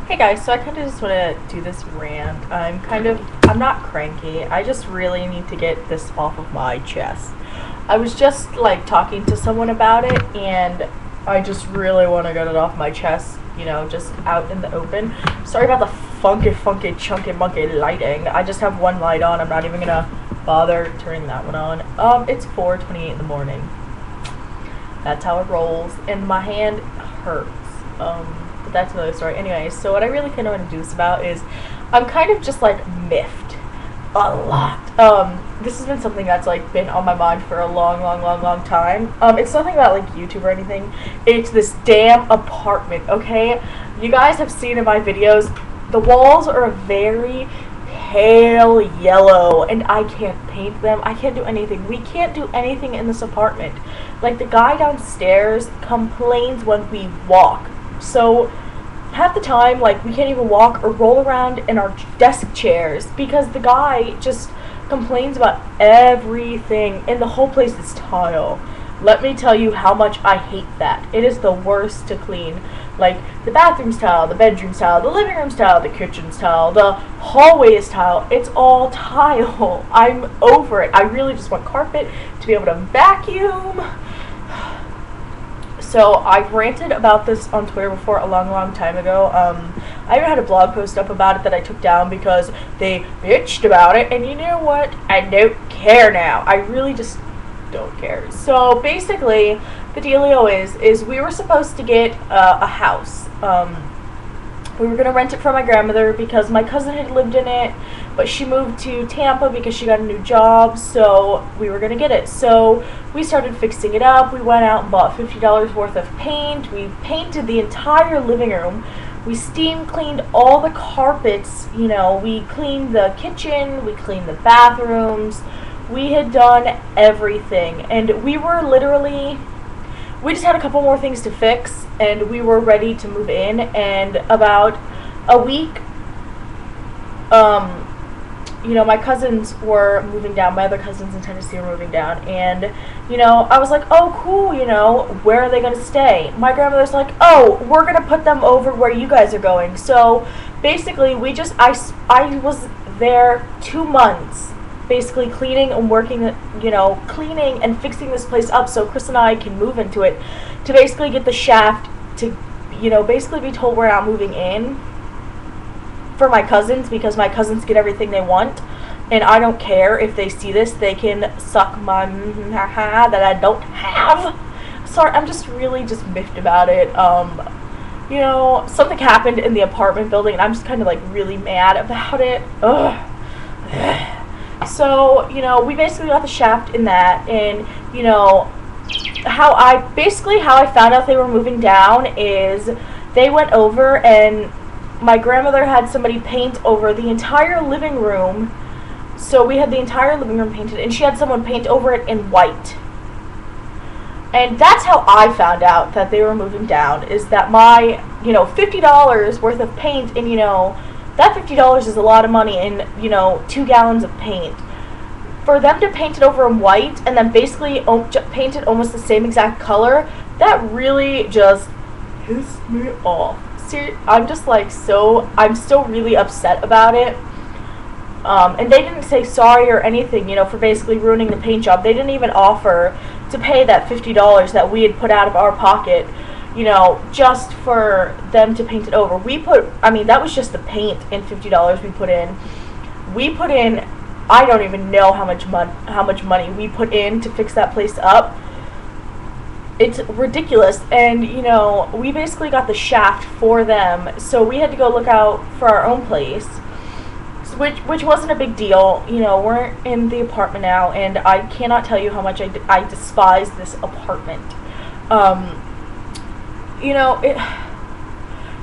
Hey guys, so I kind of just want to do this rant. I'm not cranky. I just really need to get this off of my chest. I was just like talking to someone about it and I just really want to get it off my chest, just out in the open. Sorry about the funky, chunky, monkey lighting. I just have one light on. I'm not even gonna bother turning that one on. It's 4:28 in the morning. That's how it rolls, and my hand hurts. But that's another story. Anyway, so what I really kind of want to do this about is I'm kind of just like miffed a lot. This has been something that's like been on my mind for a long time. It's nothing about like YouTube or anything. It's this damn apartment, okay? You guys have seen in my videos, the walls are a very pale yellow and I can't paint them. I can't do anything. We can't do anything in this apartment. Like, the guy downstairs complains when we walk. So half the time, like, we can't even walk or roll around in our desk chairs because the guy just complains about everything, and the whole place is tile. Let me tell you how much I hate that. It is the worst to clean. Like, the bathroom's tile, the bedroom's tile, the living room's tile, the kitchen's tile, the hallway is tile. It's all tile. I'm over it. I really just want carpet to be able to vacuum. So I've ranted about this on Twitter before a long time ago. I even had a blog post up about it that I took down because they bitched about it, and you know what? I don't care now. I really just don't care. So basically, the dealio is we were supposed to get a house. We were gonna rent it from my grandmother because my cousin had lived in it, but she moved to Tampa because she got a new job, so we were gonna get it. So we started fixing it up. We went out and bought $50 worth of paint. We painted the entire living room. We steam cleaned all the carpets, we cleaned the kitchen, we cleaned the bathrooms. We had done everything, and we just had a couple more things to fix, and we were ready to move in. And about a week, my cousins were moving down. My other cousins in Tennessee were moving down, and I was like, oh cool, where are they going to stay? My grandmother's like, oh, we're going to put them over where you guys are going. So basically I was there 2 months basically cleaning and working, cleaning and fixing this place up so Chris and I can move into it, to basically get the shaft to, basically be told we're not moving in for my cousins, because my cousins get everything they want, and I don't care if they see this. They can suck my that I don't have. Sorry, I'm just really just miffed about it. Something happened in the apartment building, and I'm just kind of like really mad about it. Ugh. So, we basically got the shaft in that, and, how I found out they were moving down is they went over and my grandmother had somebody paint over the entire living room. So we had the entire living room painted, and she had someone paint over it in white. And that's how I found out that they were moving down, is that my, $50 worth of paint, and, that $50 is a lot of money in, 2 gallons of paint. For them to paint it over in white and then basically paint it almost the same exact color, that really just pissed me off. I'm just like I'm still really upset about it. And they didn't say sorry or anything, for basically ruining the paint job. They didn't even offer to pay that $50 that we had put out of our pocket, just for them to paint it over. That was just the paint and $50 we put in. We put in, I don't even know how much money we put in to fix that place up. It's ridiculous. And, we basically got the shaft for them, so we had to go look out for our own place, which wasn't a big deal. We're in the apartment now, and I cannot tell you how much I despise this apartment.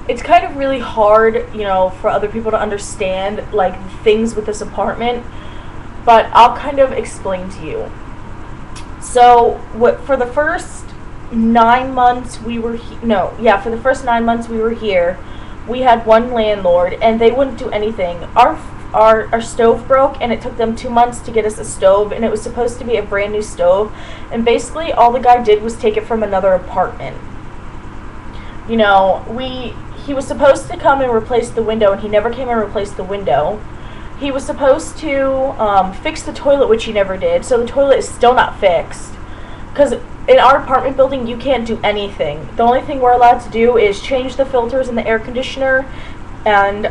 It's kind of really hard, for other people to understand, like, things with this apartment, but I'll kind of explain to you. So, for the first 9 months we were for the first 9 months we were here, we had one landlord, and they wouldn't do anything. Our stove broke, and it took them 2 months to get us a stove, and it was supposed to be a brand new stove, and basically all the guy did was take it from another apartment. he was supposed to come and replace the window, and he never came and replaced the window. He was supposed to fix the toilet, which he never did, so the toilet is still not fixed. Because in our apartment building, you can't do anything. The only thing we're allowed to do is change the filters in the air conditioner, and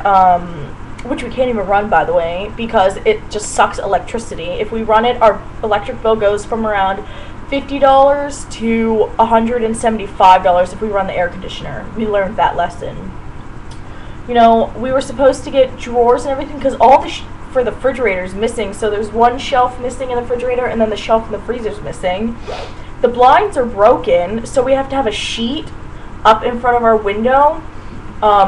which we can't even run, by the way, because it just sucks electricity. If we run it, our electric bill goes from around $50 to $175 if we run the air conditioner. We learned that lesson. You know, we were supposed to get drawers and everything because all the for the refrigerator is missing. So there's one shelf missing in the refrigerator, and then the shelf in the freezer is missing. The blinds are broken, so we have to have a sheet up in front of our window.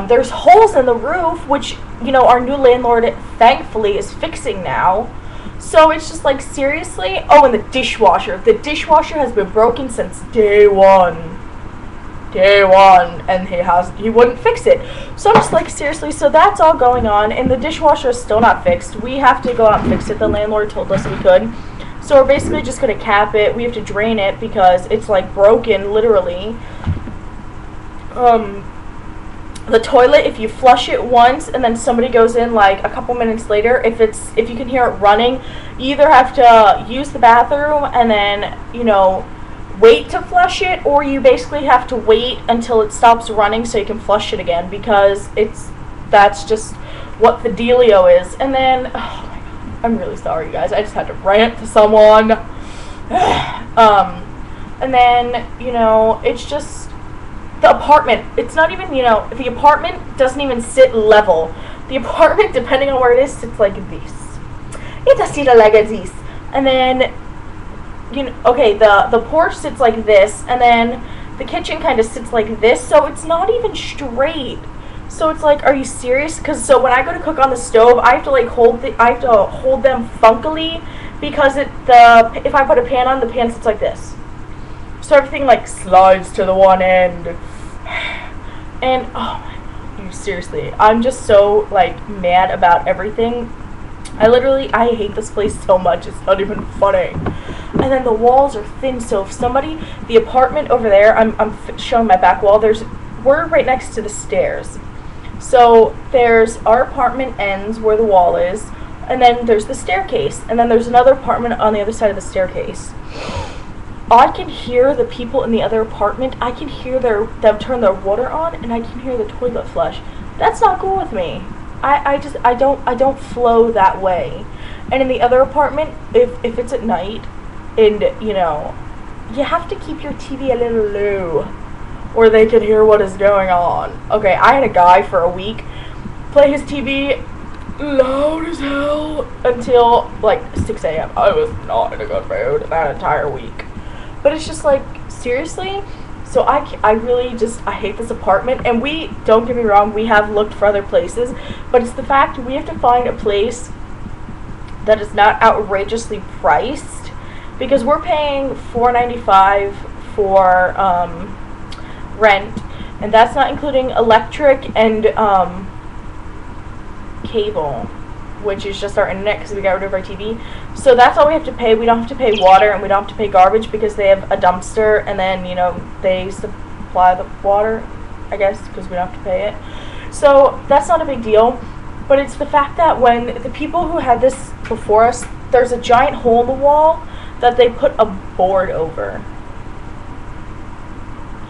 There's holes in the roof, which, you know, our new landlord thankfully is fixing now. So it's just like, seriously? Oh, and the dishwasher. The dishwasher has been broken since day one. And he wouldn't fix it. So I'm just like, seriously? So that's all going on, and the dishwasher is still not fixed. We have to go out and fix it. The landlord told us we could. So we're basically just going to cap it. We have to drain it because it's like broken, literally. The toilet, if you flush it once and then somebody goes in like a couple minutes later, if you can hear it running, you either have to use the bathroom and then, you know, wait to flush it, or you basically have to wait until it stops running so you can flush it again, because that's just what the dealio is. And then, oh my god, I'm really sorry, guys. I just had to rant to someone. And then, you know, it's just the apartment. It's not even, you know, the apartment doesn't even sit level. The apartment, depending on where it is, sits like this. It does sit like this. And then, you know, okay, the porch sits like this, and then the kitchen kind of sits like this, so it's not even straight. So it's like, are you serious? Because so when I go to cook on the stove, I have to like hold them funkily, because if I put a pan on, the pan sits like this. So everything like slides to the one end. And oh my god, seriously, I'm just so like mad about everything. I hate this place so much, it's not even funny. And then the walls are thin, so if the apartment over there, I'm showing my back wall, we're right next to the stairs. So there's our apartment ends where the wall is, and then there's the staircase, and then there's another apartment on the other side of the staircase. I can hear the people in the other apartment, I can hear them turn their water on, and I can hear the toilet flush. That's not cool with me. I don't flow that way. And in the other apartment, if it's at night, and, you know, you have to keep your TV a little low, or they can hear what is going on. Okay, I had a guy for a week play his TV loud as hell until, like, 6 a.m. I was not in a good mood that entire week. But it's just like, seriously? So I hate this apartment, and don't get me wrong, we have looked for other places, but it's the fact we have to find a place that is not outrageously priced, because we're paying $4.95 for rent, and that's not including electric and cable, which is just our internet because we got rid of our TV. So that's all we have to pay. We don't have to pay water, and we don't have to pay garbage because they have a dumpster, and then, you know, they supply the water, I guess, because we don't have to pay it. So that's not a big deal. But it's the fact that when the people who had this before us, there's a giant hole in the wall that they put a board over.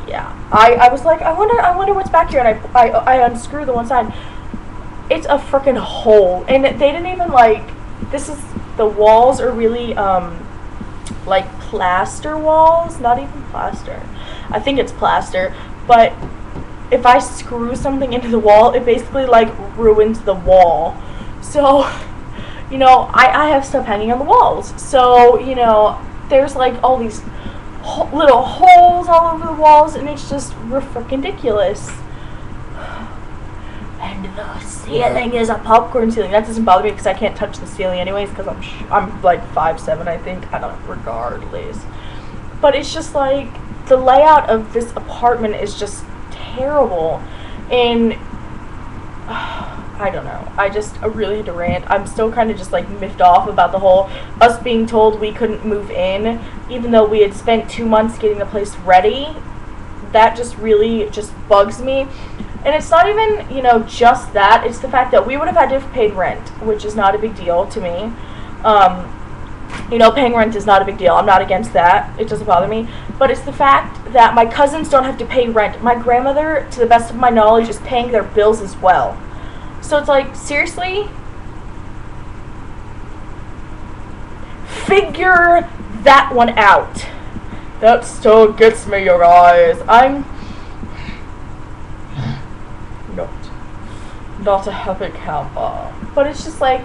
Yeah. I was like, I wonder what's back here, and I unscrewed the one side. It's a freaking hole, and they didn't even the walls are really like plaster walls, not even plaster. I think it's plaster, but if I screw something into the wall, it basically like ruins the wall. So, you know, I have stuff hanging on the walls. So, you know, there's like all these little holes all over the walls, and it's just freaking ridiculous. And the ceiling is a popcorn ceiling. That doesn't bother me because I can't touch the ceiling anyways because I'm like 5'7", I think. I don't know, regardless. But it's just like, the layout of this apartment is just terrible. And I don't know. I really had to rant. I'm still kind of just like miffed off about the whole us being told we couldn't move in, even though we had spent 2 months getting the place ready. That just really just bugs me. And it's not even, you know, just that. It's the fact that we would have had to have paid rent, which is not a big deal to me. You know, paying rent is not a big deal. I'm not against that. It doesn't bother me. But it's the fact that my cousins don't have to pay rent. My grandmother, to the best of my knowledge, is paying their bills as well. So it's like, seriously? Figure that one out. That still gets me, you guys. I'm not a happy camper. But it's just like,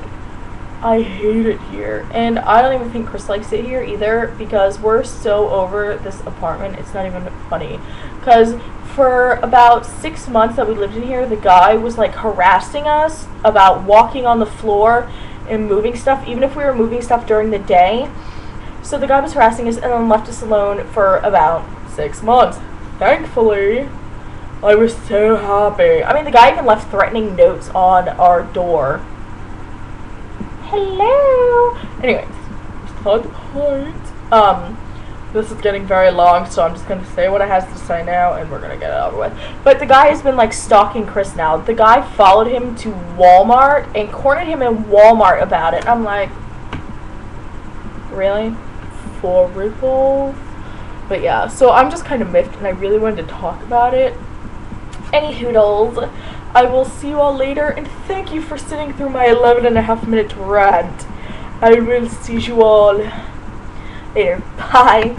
I hate it here. And I don't even think Chris likes it here either, because we're so over this apartment. It's not even funny. Because for about 6 months that we lived in here, the guy was like harassing us about walking on the floor and moving stuff, even if we were moving stuff during the day. So the guy was harassing us and then left us alone for about 6 months. Thankfully, I was so happy. I mean, the guy even left threatening notes on our door. Hello. Anyways, beside the point. This is getting very long, so I'm just gonna say what I has to say now, and we're gonna get it over with. But the guy has been like stalking Chris now. The guy followed him to Walmart and cornered him in Walmart about it. I'm like, really? For real? But yeah, so I'm just kind of miffed, and I really wanted to talk about it. Any hoodles. I will see you all later, and thank you for sitting through my 11.5-minute rant. I will see you all later. Bye.